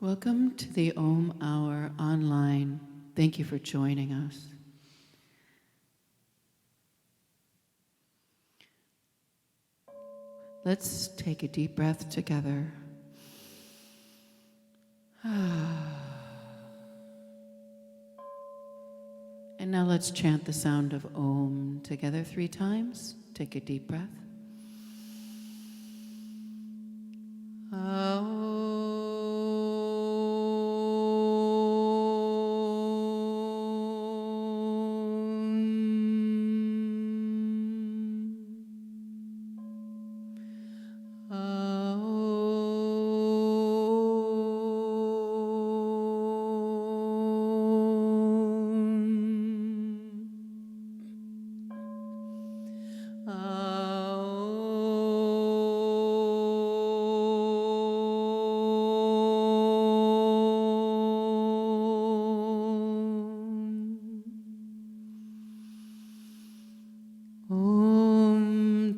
Welcome to the Om Hour online. Thank you for joining us. Let's take a deep breath together. And now let's chant the sound of Om together 3 times. Take a deep breath.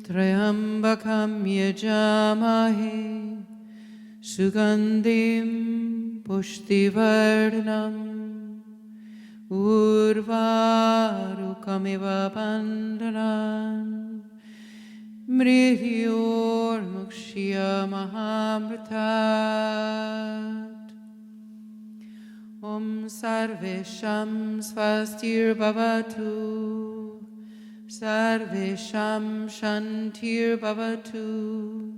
Trayambakam yajamahe Sugandhim pushtivardhanam Urvarukamiva bandhanan Mridyormukshya mahamritat Om sarvesham svastir bhavatu Sarvesham shantir bhavatu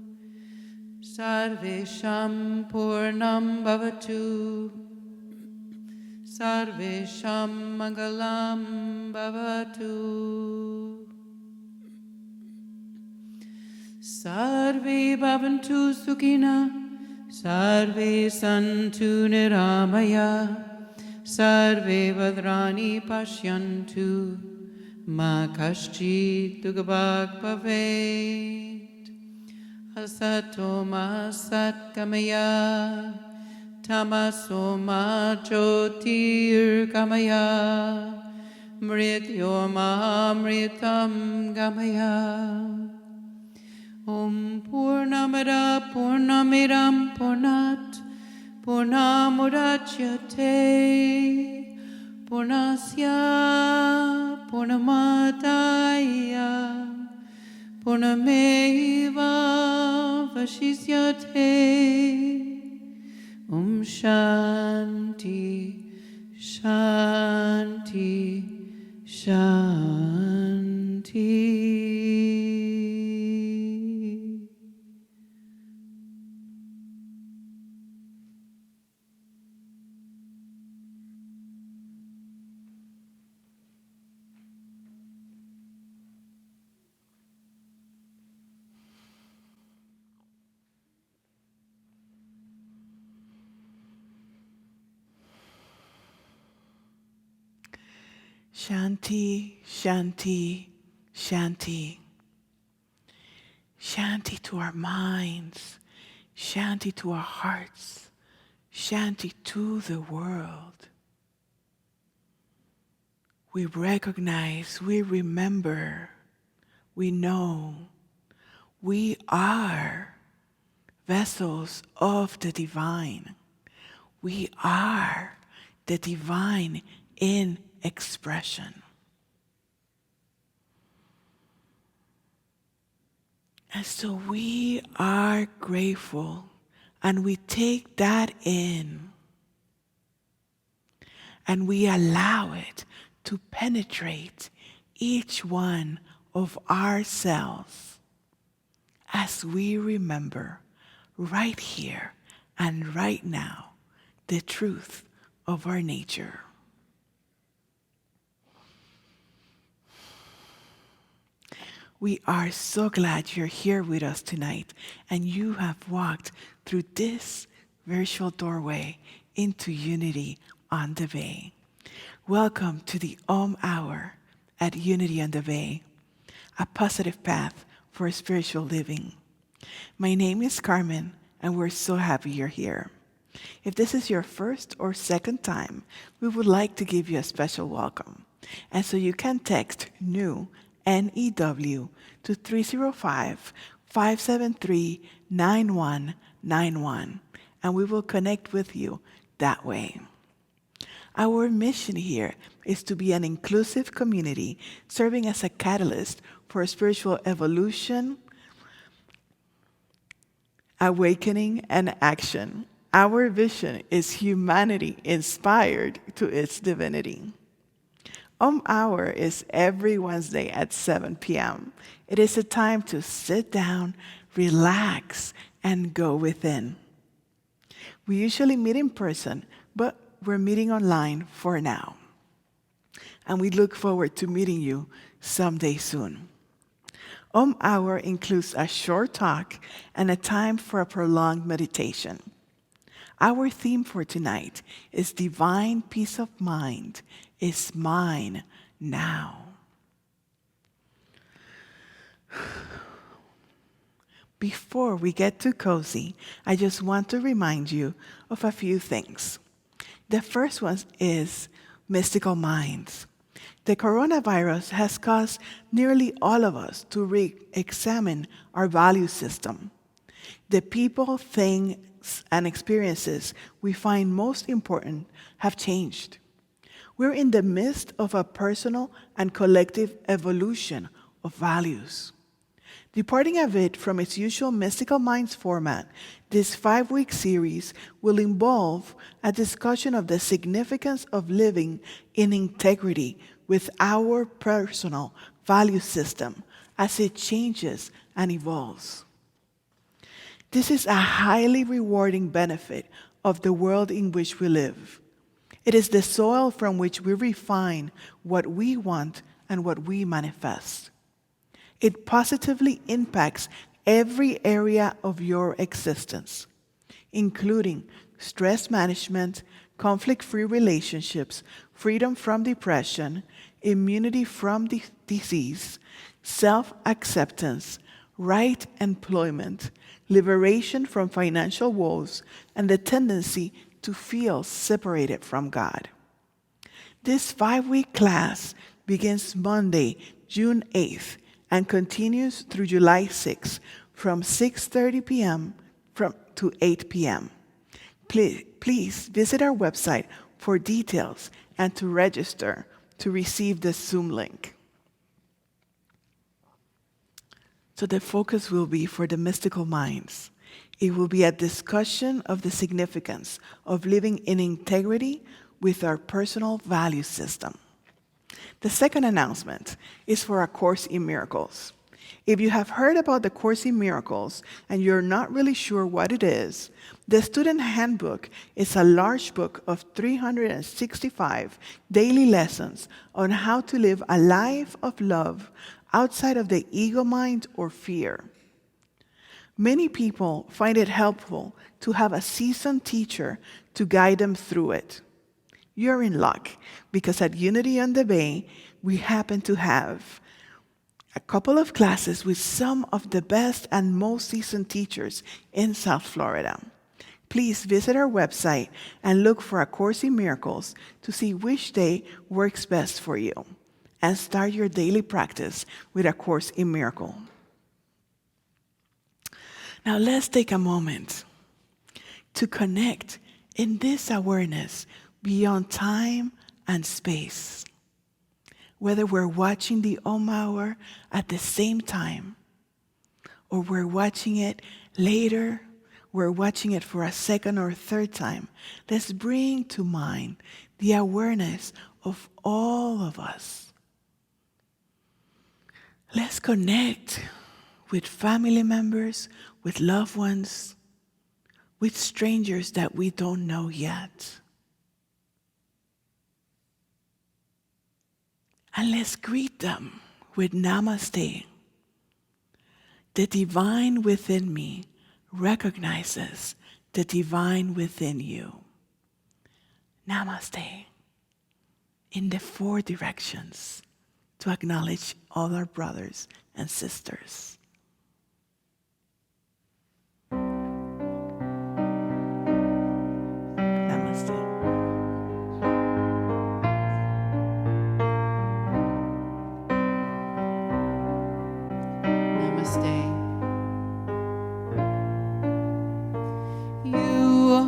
Sarvesham purnam bhavatu Sarvesham mangalam bhavatu Sarve bhavantu sukhina Sarve santu niramaya Sarve vadrani pashyantu Ma kaschit dugabhag bhavet Asato ma sat kamaya Tamaso ma jyotir kamaya Mrityo ma mritam gamaya Om Purnamada Purnamiram Purnat Purnamudachyate Purnasya Purnamadaya Purnameva Vashishyate Om Shanti Shanti Shanti. Shanti, Shanti, Shanti. Shanti to our minds, Shanti to our hearts, Shanti to the world. We recognize, we remember, we know, we are vessels of the divine. We are the divine in expression. And so we are grateful and we take that in and we allow it to penetrate each one of our cells as we remember right here and right now the truth of our nature. We are so glad you're here with us tonight and you have walked through this virtual doorway into Unity on the Bay. Welcome to the Om Hour at Unity on the Bay, a positive path for spiritual living. My name is Carmen and we're so happy you're here. If this is your first or second time, we would like to give you a special welcome. And so you can text NEW NEW to 305-573-9191 and we will connect with you that way. Our mission here is to be an inclusive community serving as a catalyst for spiritual evolution, awakening, and action. Our vision is humanity inspired to its divinity. Hour is every Wednesday at 7 p.m. It is a time to sit down, relax, and go within. We usually meet in person, but we're meeting online for now. And we look forward to meeting you someday soon. Hour includes a short talk and a time for a prolonged meditation. Our theme for tonight is Divine Peace of Mind is Mine Now. Before we get too cozy, I just want to remind you of a few things. The first one is mystical minds. The coronavirus has caused nearly all of us to re-examine our value system. The people, things, and experiences we find most important have changed. We're in the midst of a personal and collective evolution of values. Departing a bit from its usual Mystical Minds format, this 5-week series will involve a discussion of the significance of living in integrity with our personal value system as it changes and evolves. This is a highly rewarding benefit of the world in which we live. It is the soil from which we refine what we want and what we manifest. It positively impacts every area of your existence, including stress management, conflict-free relationships, freedom from depression, immunity from disease, self-acceptance, right employment, liberation from financial woes, and the tendency to feel separated from God. This 5-week class begins Monday, June 8th, and continues through July 6th from 6:30 p.m. to 8 p.m. Please visit our website for details and to register to receive the Zoom link. So the focus will be for the mystical minds. It will be a discussion of the significance of living in integrity with our personal value system. The second announcement is for A Course in Miracles. If you have heard about the Course in Miracles and you're not really sure what it is, the Student Handbook is a large book of 365 daily lessons on how to live a life of love outside of the ego mind or fear. Many people find it helpful to have a seasoned teacher to guide them through it. You're in luck, because at Unity on the Bay, we happen to have a couple of classes with some of the best and most seasoned teachers in South Florida. Please visit our website and look for A Course in Miracles to see which day works best for you, and start your daily practice with A Course in Miracles. Now let's take a moment to connect in this awareness beyond time and space. Whether we're watching the Hour at the same time, or we're watching it later, we're watching it for a second or third time, let's bring to mind the awareness of all of us. Let's connect with family members, with loved ones, with strangers that we don't know yet. And let's greet them with Namaste. The divine within me recognizes the divine within you. Namaste. In the 4 directions to acknowledge all our brothers and sisters. Namaste. Namaste. You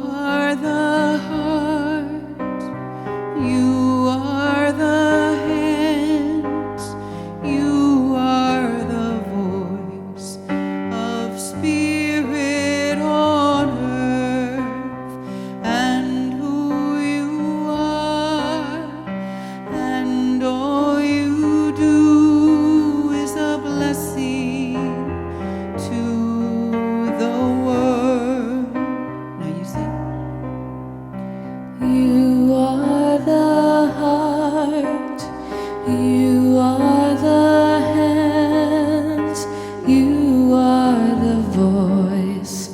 You are the hands, you are the voice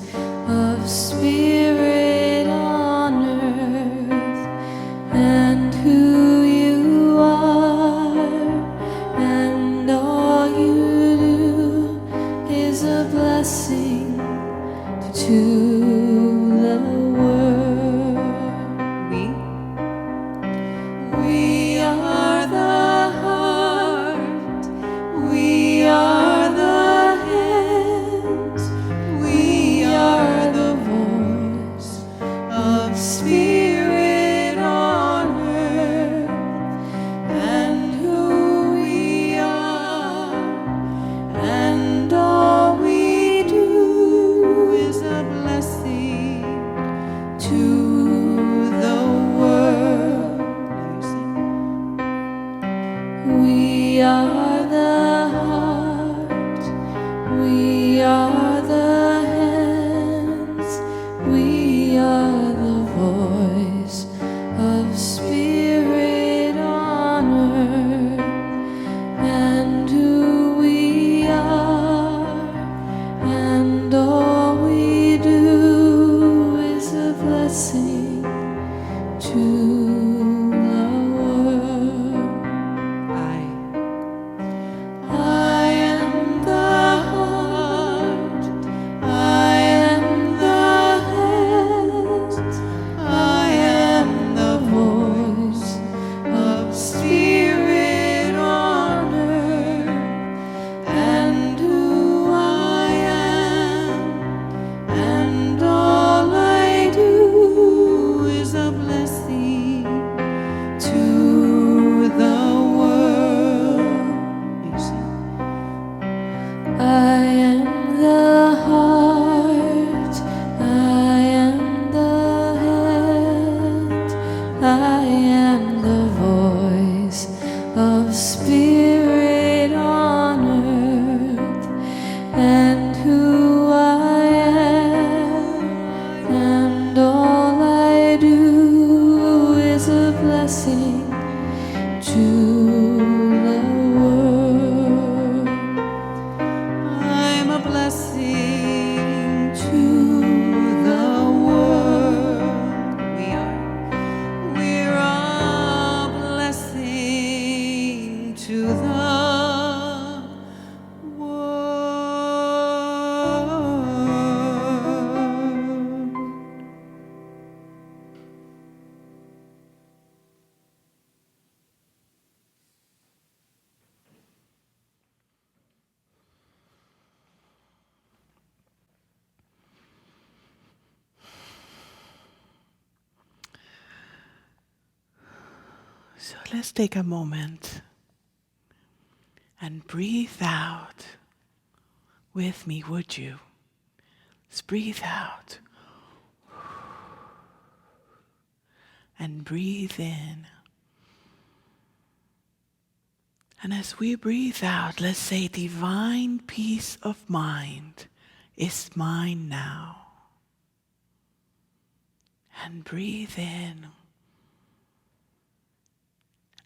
of spirit on earth, and who you are, and all you do is a blessing to the world. We are the heart, we are the hands, we are the voice of spirit on earth, and who we are, and all we do is a blessing to the world. We are the heart, we are the hands, we are the voice of spirit on earth, and who we are, and all we do is a blessing to the world. I am the heart, I am the hands, I am the voice of spirit on earth, and who I am, and all I do is a blessing to the world. I am the heart, I am the hand, I am the voice of spirit on earth, and who I am, and all I do is a blessing to the world. I'm a blessing to the world. We're a blessing to the world. So let's take a moment and breathe out with me, would you? Let's breathe out and breathe in. And as we breathe out, let's say, divine peace of mind is mine now. And breathe in.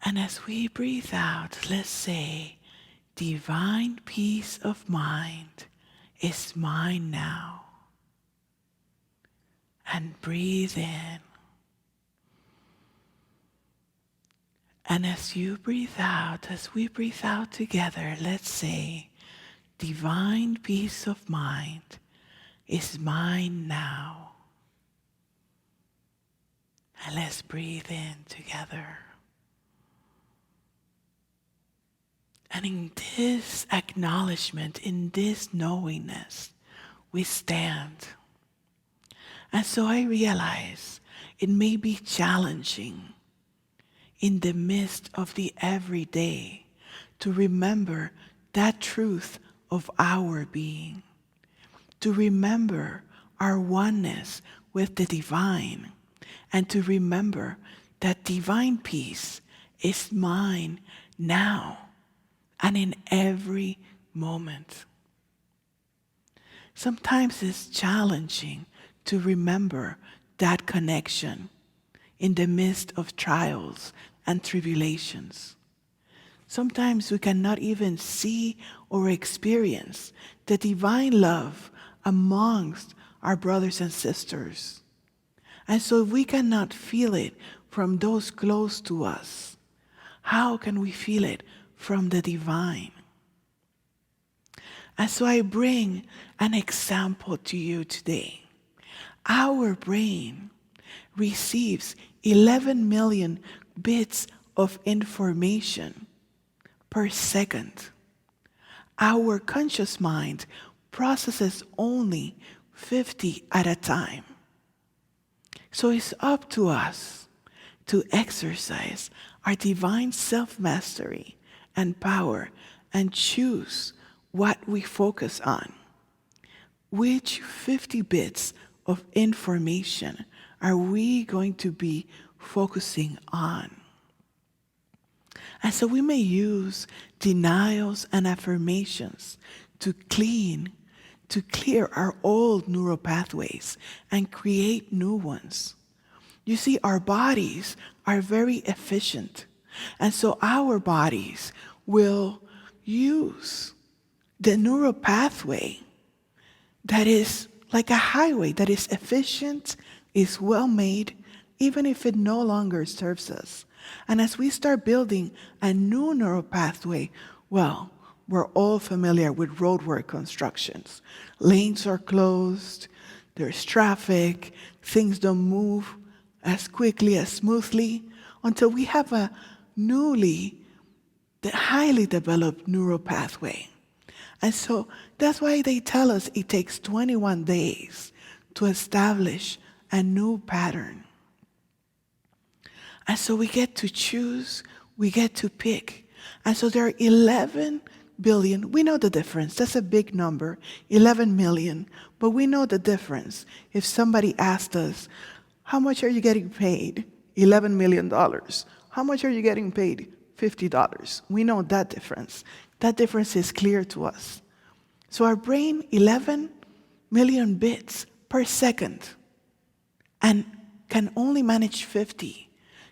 And as we breathe out, let's say, divine peace of mind is mine now. And breathe in. And as you breathe out, as we breathe out together, let's say, divine peace of mind is mine now. And let's breathe in together. And in this acknowledgement, in this knowingness, we stand. And so I realize it may be challenging in the midst of the everyday to remember that truth of our being, to remember our oneness with the divine, and to remember that divine peace is mine now and in every moment. Sometimes it's challenging to remember that connection in the midst of trials and tribulations. Sometimes we cannot even see or experience the divine love amongst our brothers and sisters. And so if we cannot feel it from those close to us, how can we feel it from the divine? And so I bring an example to you today. Our brain receives 11 million bits of information per second. Our conscious mind processes only 50 at a time. So it's up to us to exercise our divine self-mastery and power and choose what we focus on. Which 50 bits of information are we going to be focusing on? And so we may use denials and affirmations to clear our old neural pathways and create new ones. You see, our bodies are very efficient. And so our bodies will use the neural pathway that is like a highway, that is efficient, is well made, even if it no longer serves us. And as we start building a new neural pathway, well, we're all familiar with roadwork constructions. Lanes are closed, there's traffic, things don't move as quickly, as smoothly, until we have a highly developed neural pathway. And so that's why they tell us it takes 21 days to establish a new pattern. And so we get to choose, we get to pick. And so there are 11 billion. We know the difference. That's a big number, 11 million. But we know the difference. If somebody asked us, how much are you getting paid? $11 million. How much are you getting paid? $50. We know that difference. That difference is clear to us. So our brain, 11 million bits per second, and can only manage 50.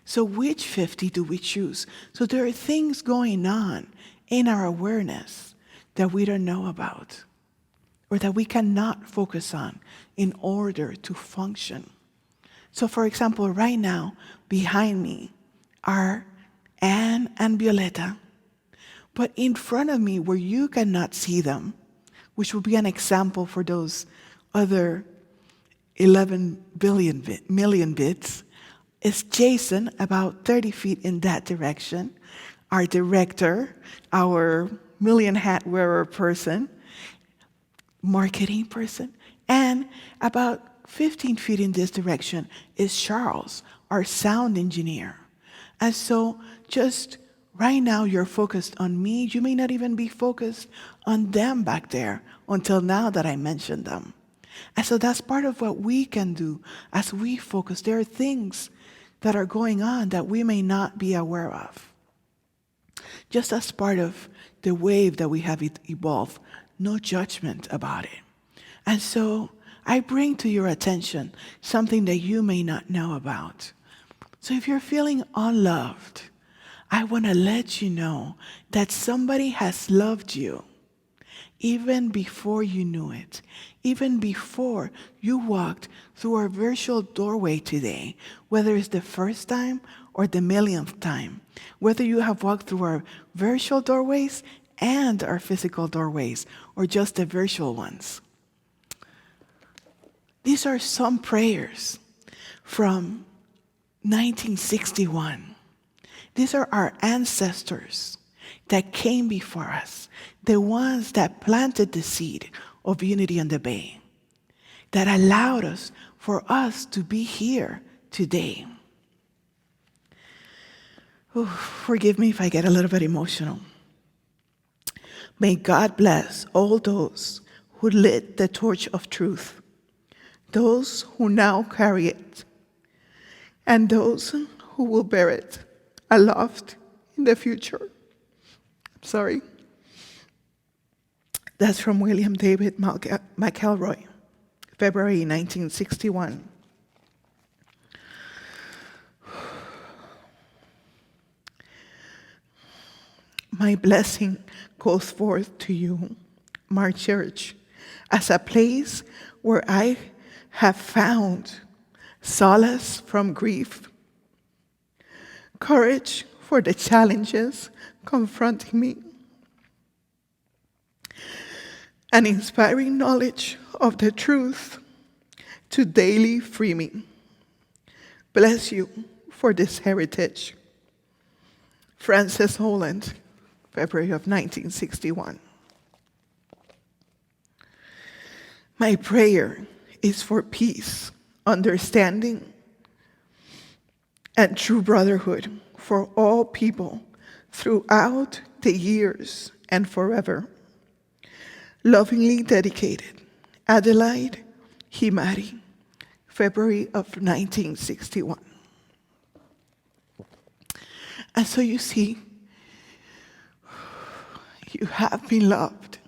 So which 50 do we choose? So there are things going on in our awareness that we don't know about, or that we cannot focus on in order to function. So for example, right now, behind me are Anne and Violetta. But in front of me, where you cannot see them, which will be an example for those other 11 million bits, is Jason, about 30 feet in that direction, our director, our million hat wearer person, marketing person, and about 15 feet in this direction is Charles, our sound engineer. And so just right now you're focused on me. You may not even be focused on them back there until now that I mentioned them. And so that's part of what we can do as we focus. There are things that are going on that we may not be aware of. Just as part of the wave that we have evolved, no judgment about it. And so I bring to your attention something that you may not know about. So if you're feeling unloved, I want to let you know that somebody has loved you even before you knew it, even before you walked through our virtual doorway today, whether it's the first time or the millionth time, whether you have walked through our virtual doorways and our physical doorways, or just the virtual ones. These are some prayers from 1961. These are our ancestors that came before us, the ones that planted the seed of unity on the bay, that allowed us for us to be here today. Ooh, forgive me if I get a little bit emotional. May God bless all those who lit the torch of truth, those who now carry it, and those who will bear it aloft in the future. Sorry. That's from William David McElroy, February 1961. My blessing goes forth to you, my church, as a place where I have found solace from grief, courage for the challenges confronting me, and inspiring knowledge of the truth to daily free me. Bless you for this heritage. Frances Holland, February of 1961. My prayer is for peace, understanding, and true brotherhood for all people throughout the years and forever. Lovingly dedicated, Adelaide Himari, February of 1961. And so you see, you have been loved.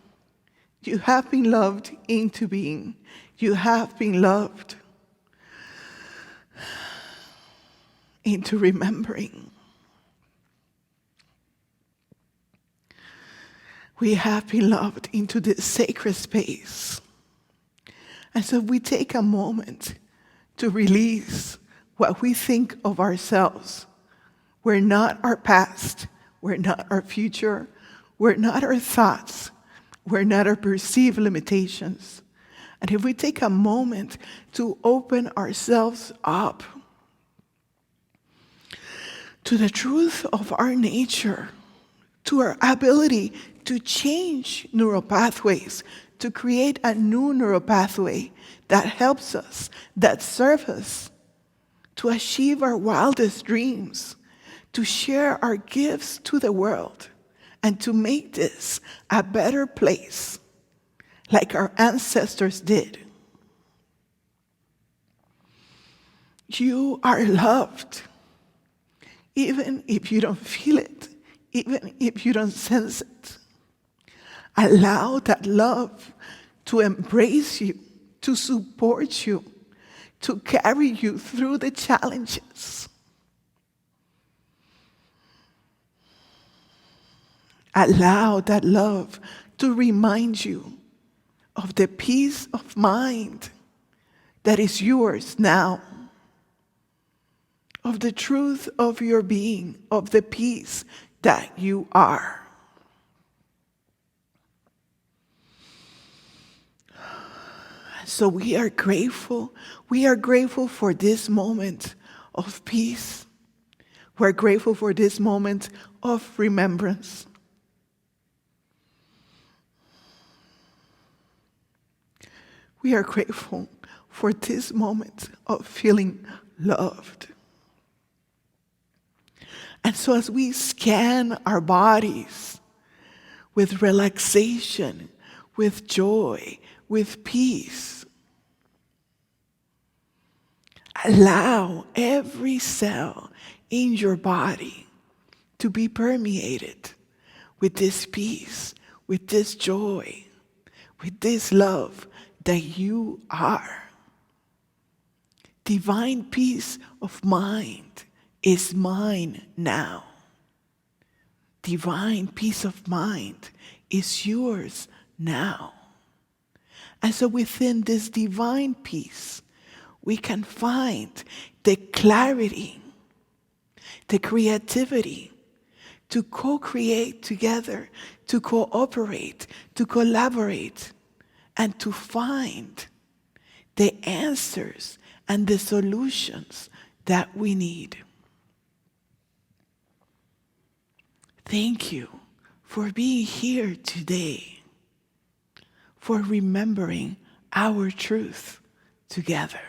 You have been loved into being. You have been loved into remembering. We have been loved into this sacred space. And so we take a moment to release what we think of ourselves. We're not our past. We're not our future. We're not our thoughts. We're not our perceived limitations. And if we take a moment to open ourselves up to the truth of our nature, to our ability to change neural pathways, to create a new neural pathway that helps us, that serves us, to achieve our wildest dreams, to share our gifts to the world, and to make this a better place, like our ancestors did. You are loved, even if you don't feel it, even if you don't sense it. Allow that love to embrace you, to support you, to carry you through the challenges. Allow that love to remind you of the peace of mind that is yours now, of the truth of your being, of the peace that you are. So we are grateful. We are grateful for this moment of peace. We're grateful for this moment of remembrance. We are grateful for this moment of feeling loved. And so as we scan our bodies with relaxation, with joy, with peace, allow every cell in your body to be permeated with this peace, with this joy, with this love that you are. Divine peace of mind is mine now. Divine peace of mind is yours now. And so within this divine peace, we can find the clarity, the creativity to co-create together, to cooperate, to collaborate, and to find the answers and the solutions that we need. Thank you for being here today, for remembering our truth together.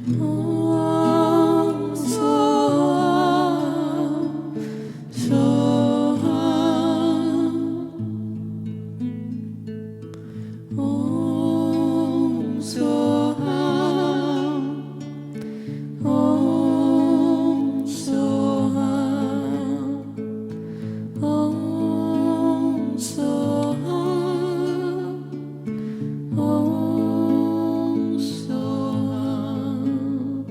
Om Soham, Soham. Om Soham, Om Soham, Om Soham, Om Soham.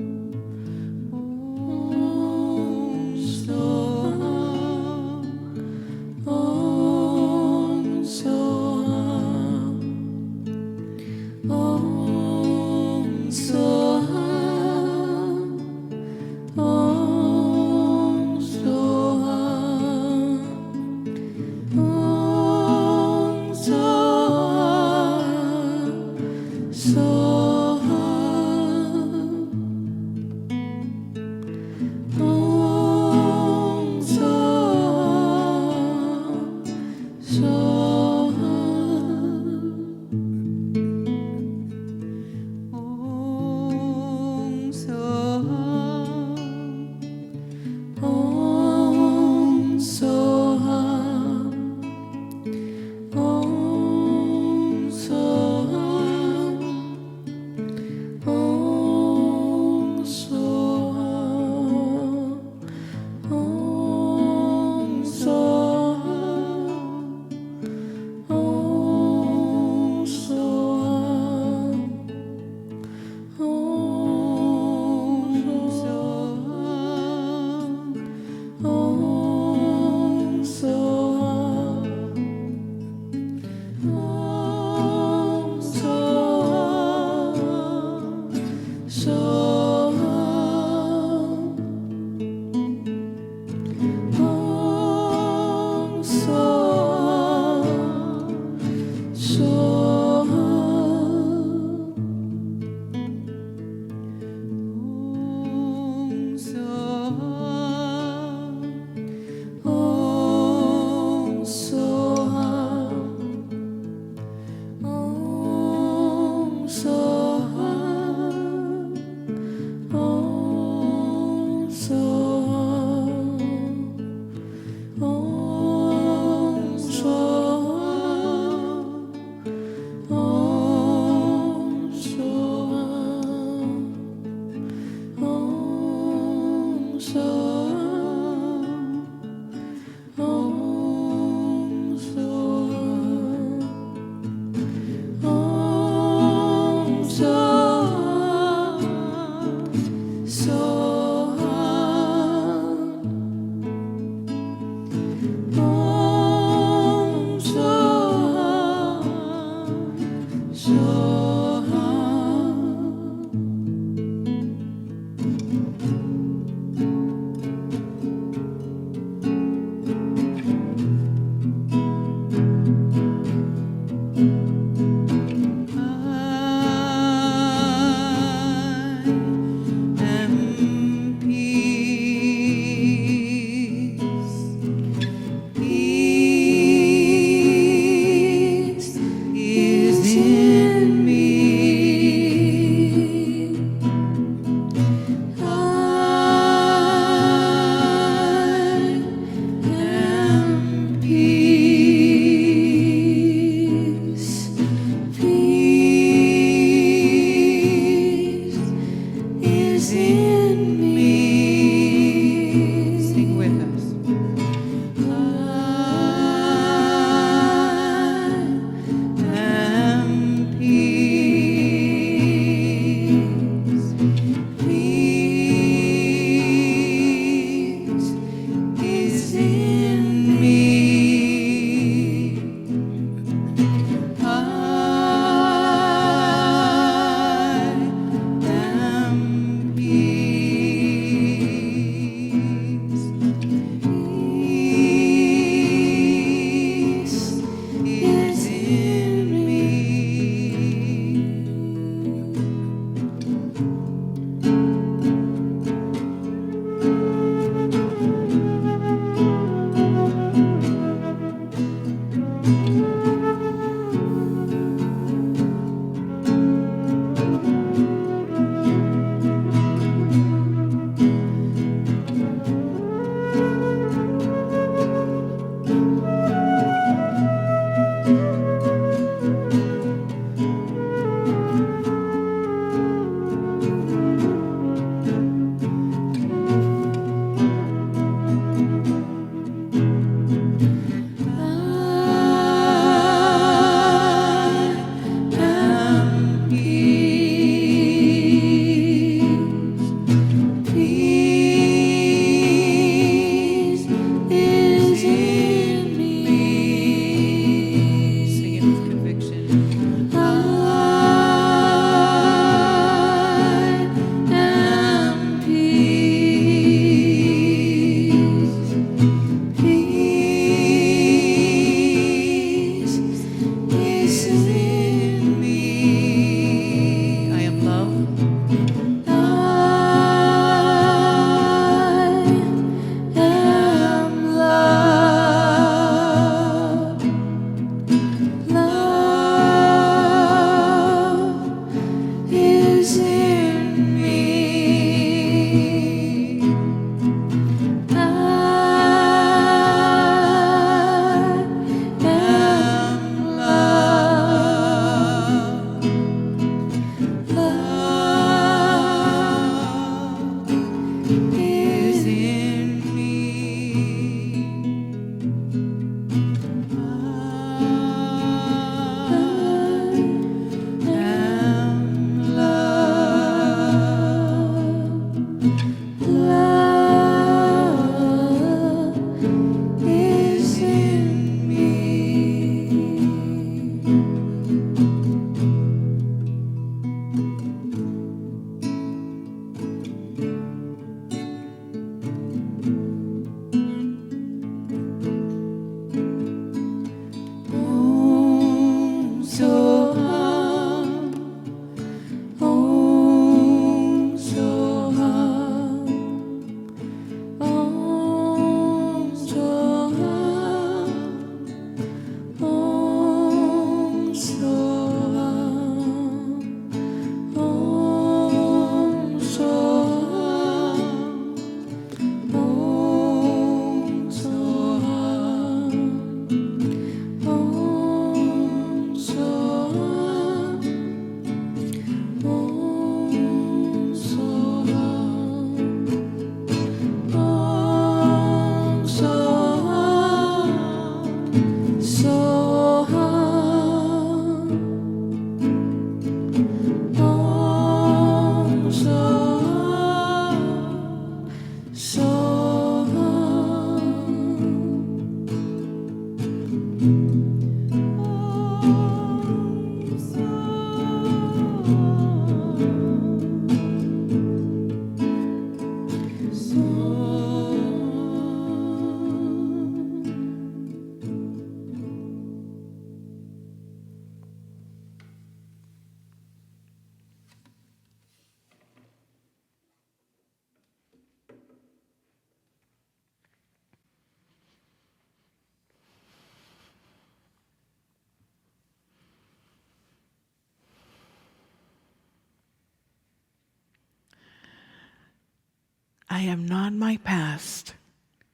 I am not my past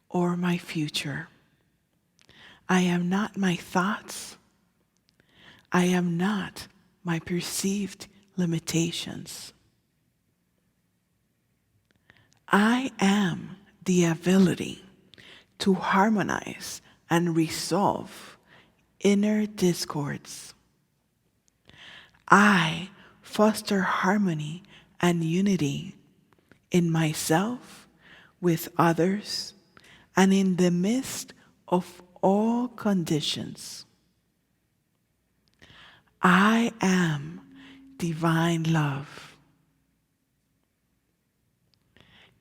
or my future. I am not my thoughts. I am not my perceived limitations. I am the ability to harmonize and resolve inner discords. I foster harmony and unity in myself, with others, and in the midst of all conditions. I am divine love.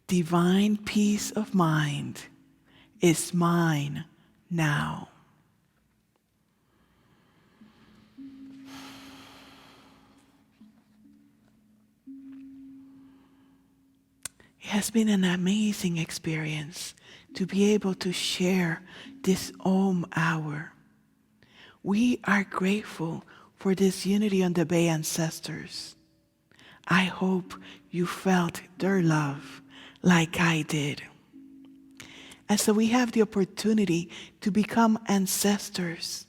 Divine peace of mind is mine now. It has been an amazing experience to be able to share this Om hour. We are grateful for this Unity on the Bay ancestors. I hope you felt their love like I did. And so we have the opportunity to become ancestors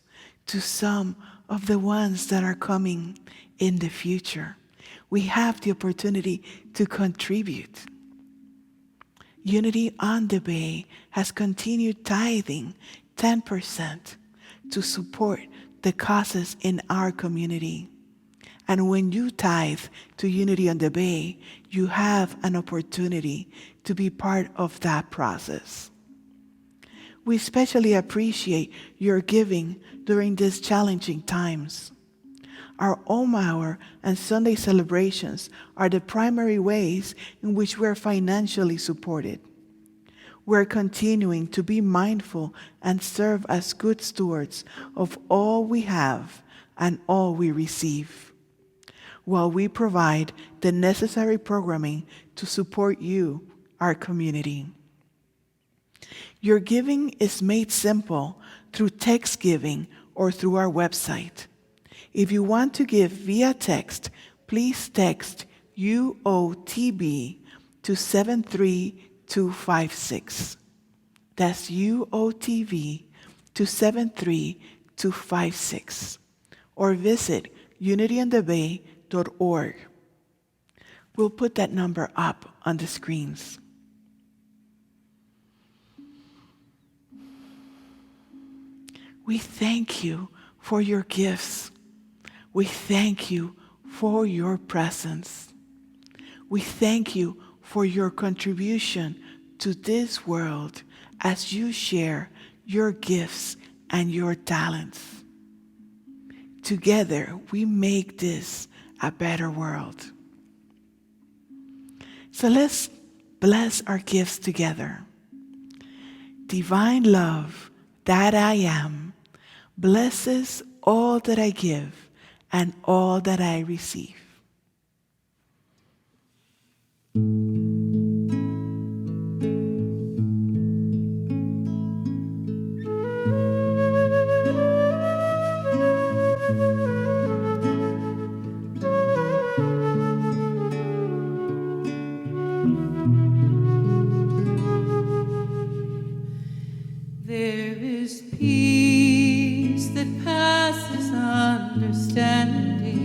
to some of the ones that are coming in the future. We have the opportunity to contribute. Unity on the Bay has continued tithing 10% to support the causes in our community. And when you tithe to Unity on the Bay, you have an opportunity to be part of that process. We especially appreciate your giving during these challenging times. Our Om Hour and Sunday celebrations are the primary ways in which we're financially supported. We're continuing to be mindful and serve as good stewards of all we have and all we receive, while we provide the necessary programming to support you, our community. Your giving is made simple through text giving or through our website. If you want to give via text, please text UOTB to 73256. That's UOTB to 73256. Or visit unityonthebay.org. We'll put that number up on the screens. We thank you for your gifts. We thank you for your presence. We thank you for your contribution to this world as you share your gifts and your talents. Together, we make this a better world. So let's bless our gifts together. Divine love that I am blesses all that I give and all that I receive. There is peace that passes understanding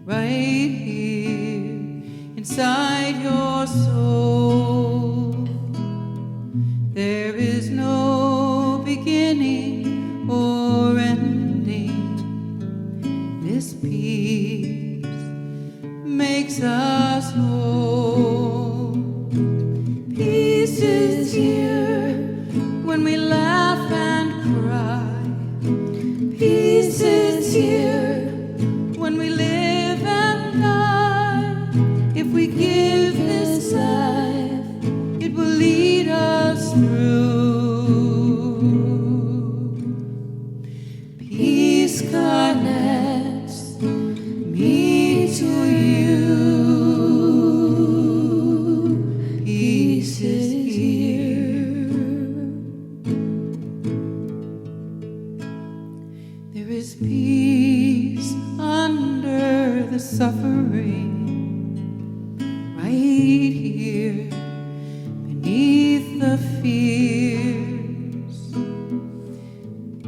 right here inside your soul. There is no beginning or ending. This peace makes us whole. Peace is here when we laugh and cry. Peace is here when we live and die. If we give this life, it will lead us through. Peace connects me to you. Peace is here. There is peace under the suffering right here beneath the fears.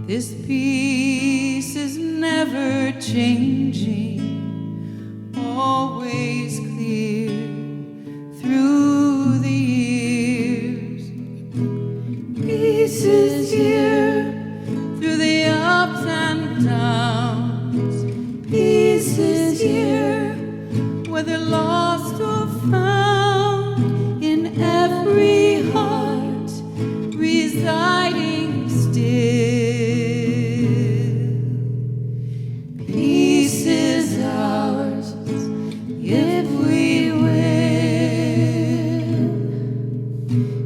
This peace is never changing, always clear through the years. Peace is here through the ups and downs. Peace is here, whether lost or found, in every heart residing still. Peace is ours if we will.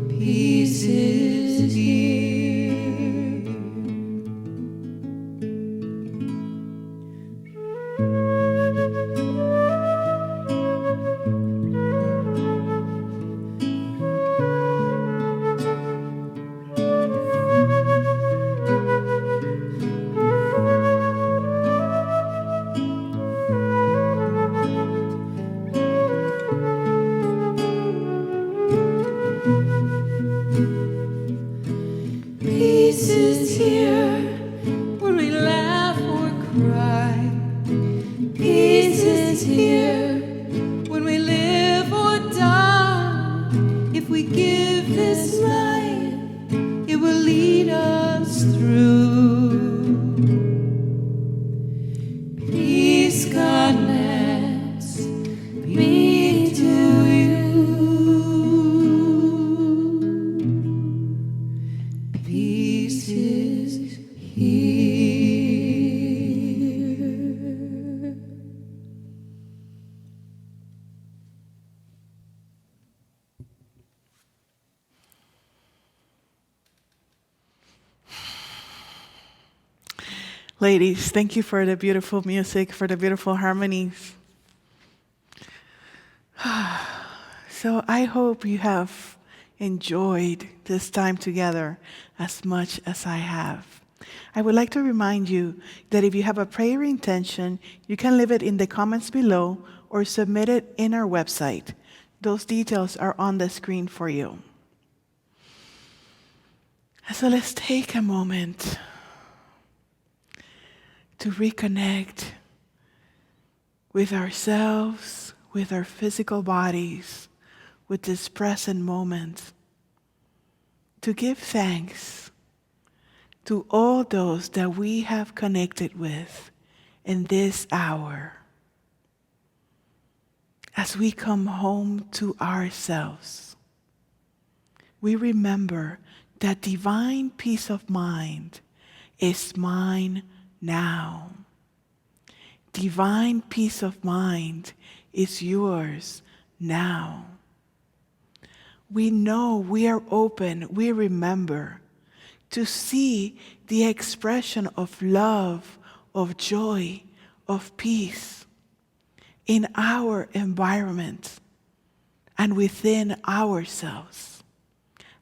Peace is here. Peace is here when we laugh or cry. Peace is here when we live or die. If we give this life, it will lead us through. Peace connects me to you. Peace is here. Ladies, thank you for the beautiful music, for the beautiful harmonies. So I hope you have enjoyed this time together as much as I have. I would like to remind you that if you have a prayer intention, you can leave it in the comments below or submit it in our website. Those details are on the screen for you. So let's take a moment to reconnect with ourselves, with our physical bodies, with this present moment, to give thanks to all those that we have connected with in this hour. As we come home to ourselves, we remember that divine peace of mind is mine now. Divine peace of mind is yours now. We know, we are open, we remember to see the expression of love, of joy, of peace in our environment and within ourselves,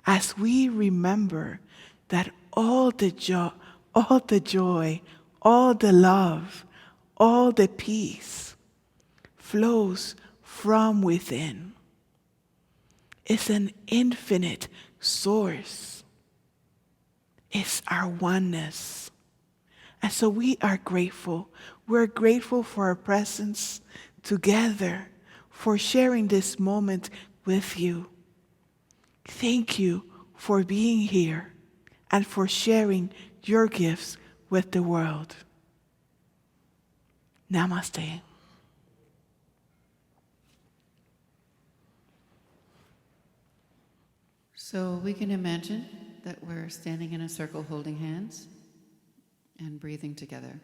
as we remember that all the joy, all the love, all the peace flows from within. It's an infinite source. It's our oneness. And so we are grateful. We're grateful for our presence together, for sharing this moment with you. Thank you for being here and for sharing your gifts with the world. Namaste. So we can imagine that we're standing in a circle holding hands and breathing together.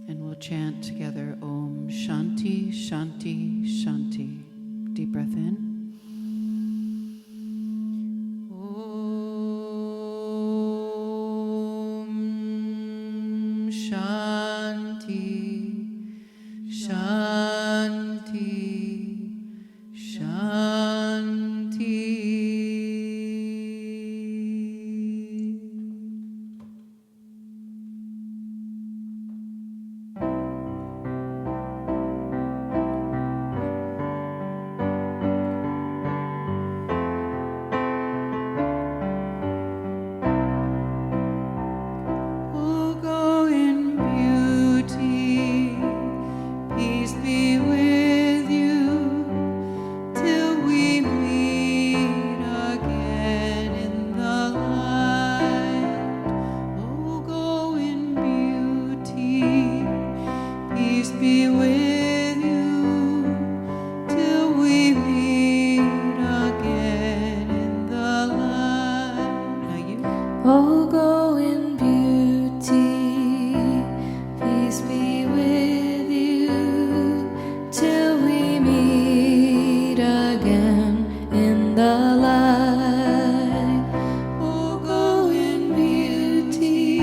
And we'll chant together Om Shanti, Shanti, Shanti. Deep breath in. Om Shanti, Shanti, Shanti. Oh, go in beauty, peace be with you, till we meet again in the light. Oh, go in beauty,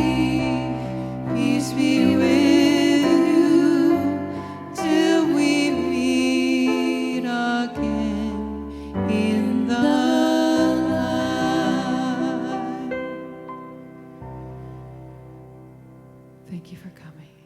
peace be with you, till we meet again in the light. Thank you for coming.